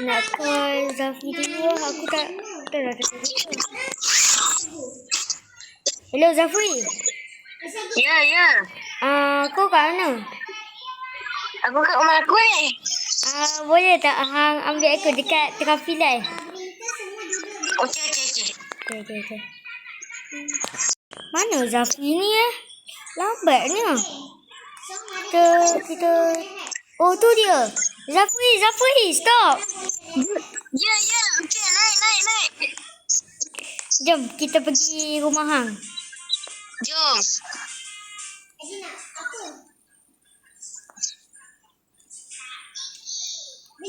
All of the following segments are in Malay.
Nak call Zafi dulu. Aku tak dah. Hello Zafi. Ya. Kau kat mana? Aku kat rumah aku ni. Boleh tak hang ambil aku dekat Trafilai? Okey. Okay. Mana Zafi ni Lambatnya. Kita oh tu dia. Zafi, stop. Ya. Okey, naik. Jom kita pergi rumah hang. Jom.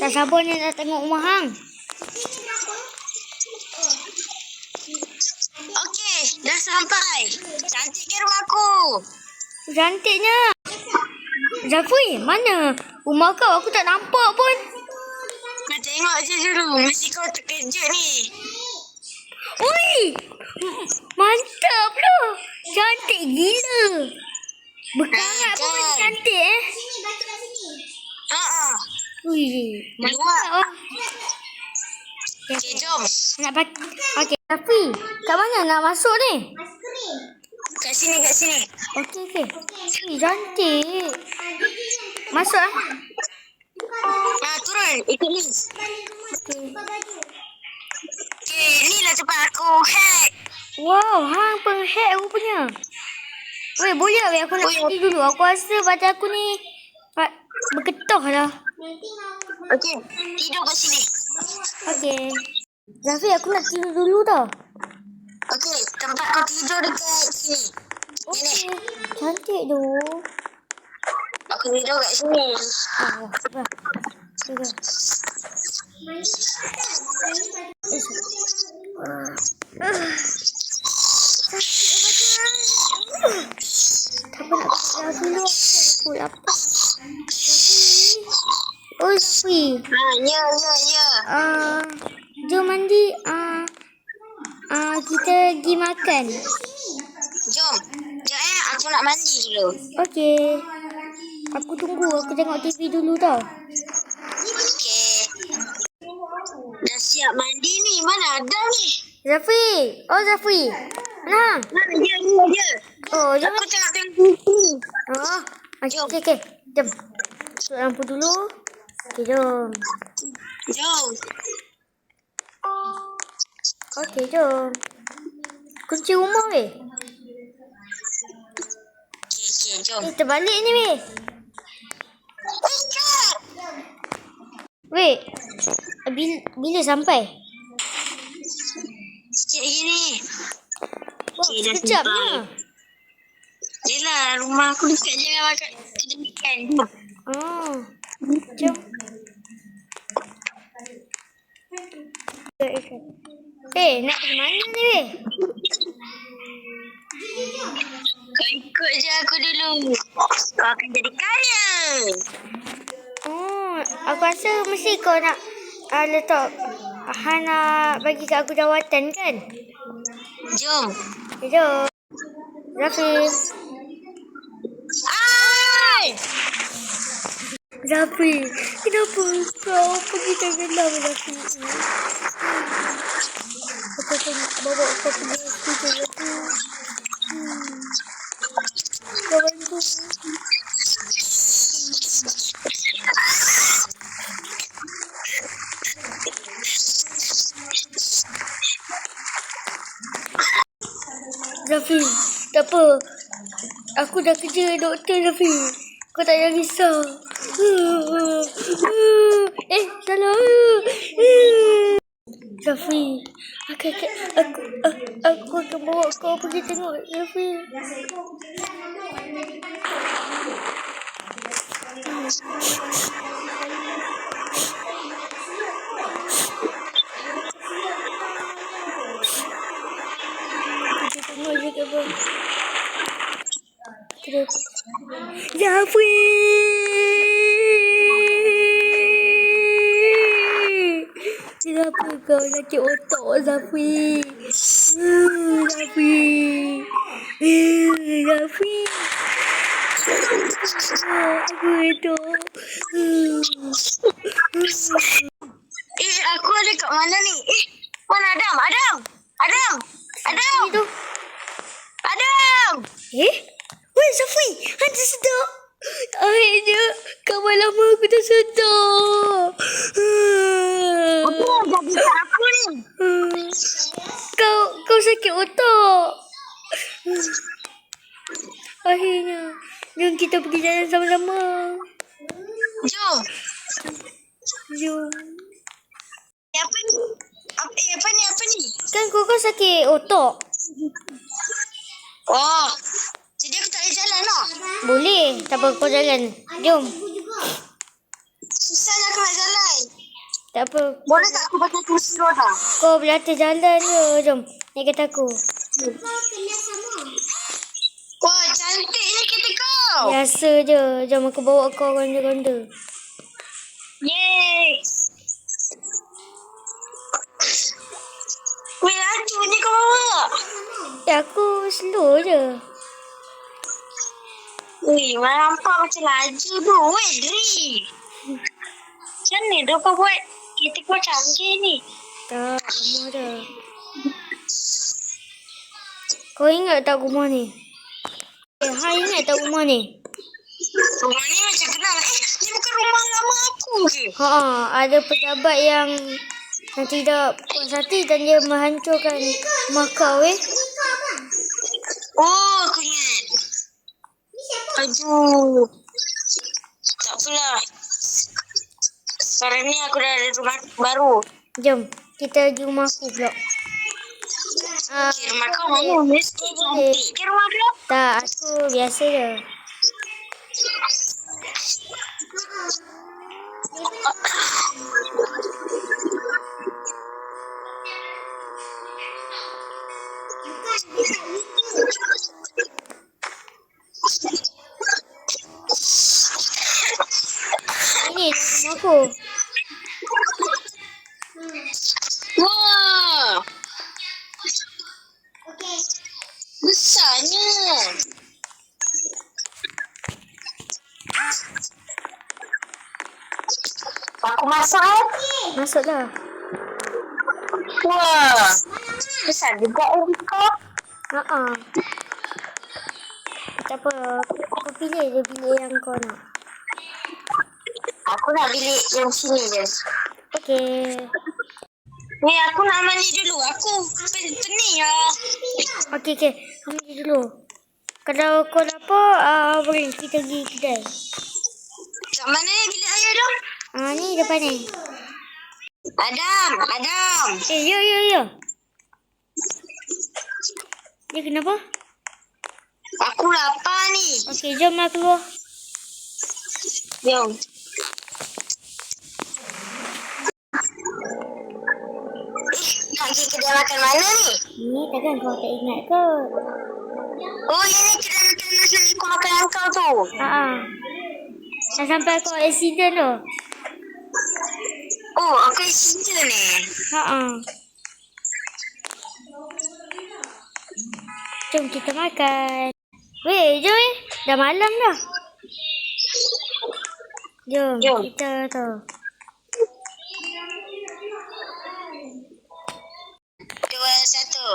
Tak sabarnya nak tengok rumah hang. Okey, dah sampai. Cantik ke rumah aku? Cantiknya. Zafi, mana rumah kau? Aku tak nampak pun. Nak tengok je dulu. Mesti kau terkejut ni. Ui! Mantap lah. Cantik gila. Berkarat pun macam cantik Haa. Ui, mantap lah. Okey, jom. Nak pakai. Okey, Zafi, kat mana nak masuk ni? Kat sini. Okey. Ui, cantik. Masuk Turun. Ikut ni. Okey, inilah tempat aku hack. Wow, hang penghack rupanya. Weh, boleh tak aku nak mandi dulu? Aku rasa badan aku ni bergetah lah. Okey, tidur kat sini. Okey. Zafi, aku nak tidur dulu tau. Okey, tempat kau tidur dekat sini. Okey. Cantik tu. Aku tidur kat sini. Sebab. Tak apa nak tidur dulu. Aku lapar. Oh, Zafi. Ya. Jom mandi. Kita pergi makan. Jom. Aku nak mandi dulu. Okey. Aku tunggu. Aku tengok TV dulu tau. Okey. Dah siap mandi ni. Mana Adam ni? Zafi. Oh, Zafi. Mana? Ya. Oh, jom. Aku tengok TV. Oh, okey. Jom. Tutup lampu dulu. Okey, jom. Okey, jom. Kunci rumah weh. Okey, jom. Terbalik ni weh. Weh. Bila sampai? Sikit lagi ni. Okey, dah Sekejap sampai. lah. Yelah, rumah aku dekat je dengan kedai makan. Oh. Jom. Nak pergi mana ni weh? Kau ikut je aku dulu. Kau akan jadi kaya. Oh, aku rasa mesti kau nak letak Han nak bagi kat aku jawatan kan? Jom. Okay, jom. Zafi. Zafi, kenapa kau pergi tenggelam Zafi? Aku akan bawa kau pergi hospital Zafi. Kau bantu. Zafi, tak apa. Aku dah kerja doktor Zafi. Kau tak payah risau. Salah. Zafi, aku akan bawa kau pergi tengok Zafi. Kita tengok je ke apa. Zafi! Kenapa kau sakit otak Zafi? Zafi! Zafi! Apa itu? dekat mana ni? Mana Adam? Adam! Adam! Adam! Itu. Adam! Weh, Safi. Hantu sedap. Akhirnya, kawan lama aku dah sedar. Apa yang jadi kat aku ni? Kau sakit otak. Akhirnya, jom kita pergi jalan sama-sama. Jom. Jom. Apa ni? Apa ni? Kan kau sakit otak. Oh. Jadi aku tak boleh jalan lah. Boleh. Tak apa, kau jalan. Jom. Susah nak nak jalan. Tak apa. Boleh tak aku pakai kursi roda? Kau berlatih jalan je. Jom. Naik kereta aku. Wah, cantik ni kereta kau. Biasa je. Jom aku bawa kau ronda-ronda. Yeay. Weh, laju ni kau bawa. Aku slow je. Weh, nampak macam laju tu. Weh, Dri. Macam ni tu kau buat kereta kau canggih ni. Tak, rumah je. Kau ingat tak rumah ni? Hai, ingat tak rumah ni? Rumah ni macam kenal. Ni bukan rumah lama aku ke? Ada pejabat yang tidak puas hati dan dia menghancurkan rumah kau, Oh, aku ingat. Aduh. Tak apalah. Sekarang ni aku dah ada rumah baru. Jom, kita pergi rumah aku pula. Rumah kau mana? Mesti cantik ke rumah kau? Tak, aku biasa je. Ini rumah aku. Wah. Besarnya. Aku masak. Masuklah. Wah. Besar juga kau. Tak apa, kau pilih je bilik yang kau nak. Aku nak bilik yang sini je. Okey. Ni aku nak mandi dulu. Aku pening lah. Okey. Ambil dulu. Kalau kau lapar, boleh kita pergi kedai. Kat mana ni bilik ayah dah? Ni depan ni. Adam. Ya. Dia kenapa? Aku lapar ni. Okey, jomlah keluar. Jom. Nak pergi kedai makan mana ni? Ni takkan kau tak ingat ke? Oh, ini kedai makan nasi aku makan dengan kau tu. Dah sampai kau accident tu. Oh, aku isi ni. Jom kita makan. Weh, jom Dah malam dah. Jom. Kita tu. Dua, satu.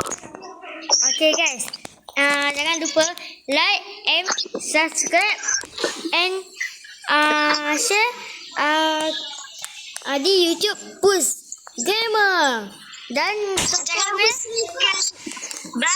Okay guys. Jangan lupa like and subscribe and share di YouTube Pus Gamer dan Jangan lupa subscribe. Bye.